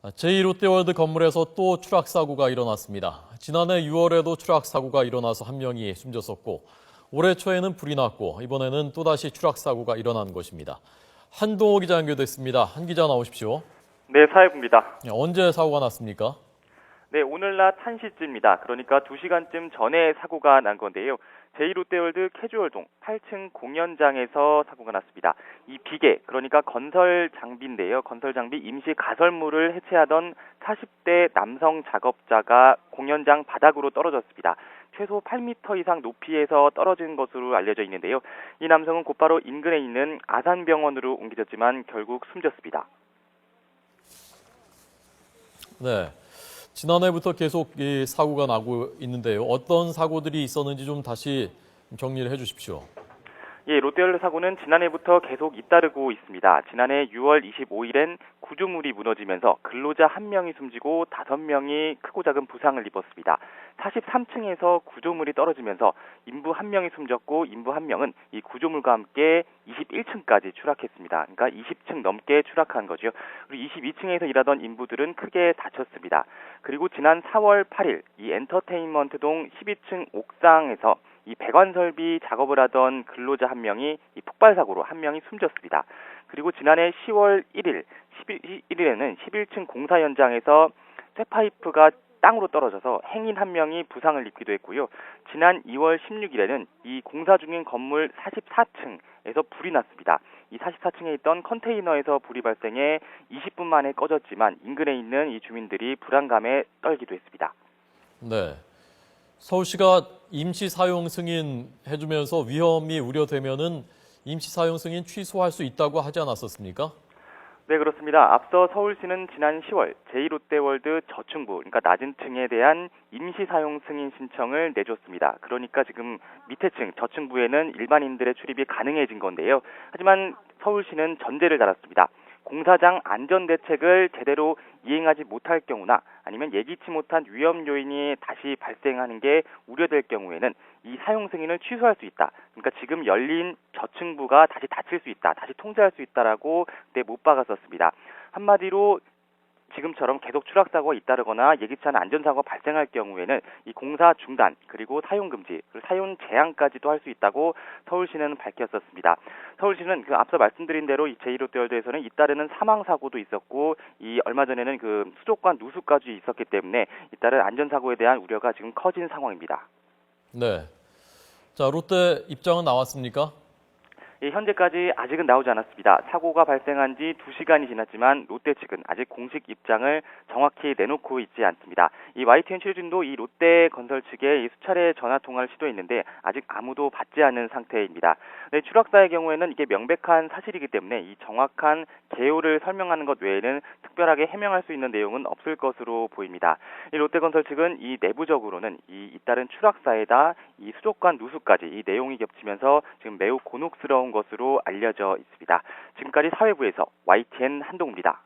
제2롯데월드 건물에서 또 추락 사고가 일어났습니다. 지난해 6월에도 추락 사고가 일어나서 한 명이 숨졌었고 올해 초에는 불이 났고 이번에는 또다시 추락 사고가 일어난 것입니다. 한동호 기자 연결됐습니다. 한 기자 나오십시오. 네, 사회부입니다. 언제 사고가 났습니까? 네, 오늘 낮 1시쯤입니다. 그러니까 2시간쯤 전에 사고가 난 건데요. 제2롯데월드 캐주얼동 8층 공연장에서 사고가 났습니다. 이 비계, 그러니까 건설 장비인데요. 건설 장비 임시 가설물을 해체하던 40대 남성 작업자가 공연장 바닥으로 떨어졌습니다. 최소 8m 이상 높이에서 떨어진 것으로 알려져 있는데요. 이 남성은 곧바로 인근에 있는 아산병원으로 옮겨졌지만 결국 숨졌습니다. 네. 지난해부터 계속 이 사고가 나고 있는데요. 어떤 사고들이 있었는지 좀 다시 정리를 해 주십시오. 예, 롯데월드 사고는 지난해부터 계속 잇따르고 있습니다. 지난해 6월 25일엔 구조물이 무너지면서 근로자 1명이 숨지고 5명이 크고 작은 부상을 입었습니다. 43층에서 구조물이 떨어지면서 인부 1명이 숨졌고 인부 1명은 이 구조물과 함께 21층까지 추락했습니다. 그러니까 20층 넘게 추락한 거죠. 그리고 22층에서 일하던 인부들은 크게 다쳤습니다. 그리고 지난 4월 8일 이 엔터테인먼트동 12층 옥상에서 이 배관 설비 작업을 하던 근로자 1명이 이 폭발 사고로 1명이 숨졌습니다. 그리고 지난해 10월 1일, 11일에는 11층 공사 현장에서 쇠파이프가 땅으로 떨어져서 행인 1명이 부상을 입기도 했고요. 지난 2월 16일에는 이 공사 중인 건물 44층에서 불이 났습니다. 이 44층에 있던 컨테이너에서 불이 발생해 20분 만에 꺼졌지만 인근에 있는 이 주민들이 불안감에 떨기도 했습니다. 네. 서울시가 임시 사용 승인 해주면서 위험이 우려되면은 임시 사용 승인 취소할 수 있다고 하지 않았었습니까? 네, 그렇습니다. 앞서 서울시는 지난 10월 제2롯데월드 저층부, 그러니까 낮은 층에 대한 임시 사용 승인 신청을 내줬습니다. 그러니까 지금 밑에 층, 저층부에는 일반인들의 출입이 가능해진 건데요. 하지만 서울시는 전제를 달았습니다. 공사장 안전대책을 제대로 이행하지 못할 경우나 아니면 예기치 못한 위험 요인이 다시 발생하는 게 우려될 경우에는 이 사용 승인을 취소할 수 있다. 그러니까 지금 열린 저층부가 다시 닫힐 수 있다. 다시 통제할 수 있다라고 그때 못 박았었습니다. 한마디로 지금처럼 계속 추락사고가 잇따르거나 예기치 않은 안전사고가 발생할 경우에는 이 공사 중단 그리고 사용 금지, 그리고 사용 제한까지도 할 수 있다고 서울시는 밝혔었습니다. 서울시는 그 앞서 말씀드린 대로 이 제2롯데월드에서는 잇따르는 사망 사고도 있었고 이 얼마 전에는 그 수족관 누수까지 있었기 때문에 잇따른 안전사고에 대한 우려가 지금 커진 상황입니다. 네. 자, 롯데 입장은 나왔습니까? 예, 현재까지 아직은 나오지 않았습니다. 사고가 발생한 지 2시간이 지났지만 롯데 측은 아직 공식 입장을 정확히 내놓고 있지 않습니다. 이 YTN 취재진도 이 롯데 건설 측에 수차례 전화 통화를 시도했는데 아직 아무도 받지 않은 상태입니다. 네, 추락사의 경우에는 이게 명백한 사실이기 때문에 이 정확한 개요를 설명하는 것 외에는 특별하게 해명할 수 있는 내용은 없을 것으로 보입니다. 이 롯데 건설 측은 이 내부적으로는 이 잇따른 추락사에다 이 수족관 누수까지 이 내용이 겹치면서 지금 매우 곤혹스러운 것으로 알려져 있습니다. 지금까지 사회부에서 YTN 한동우입니다.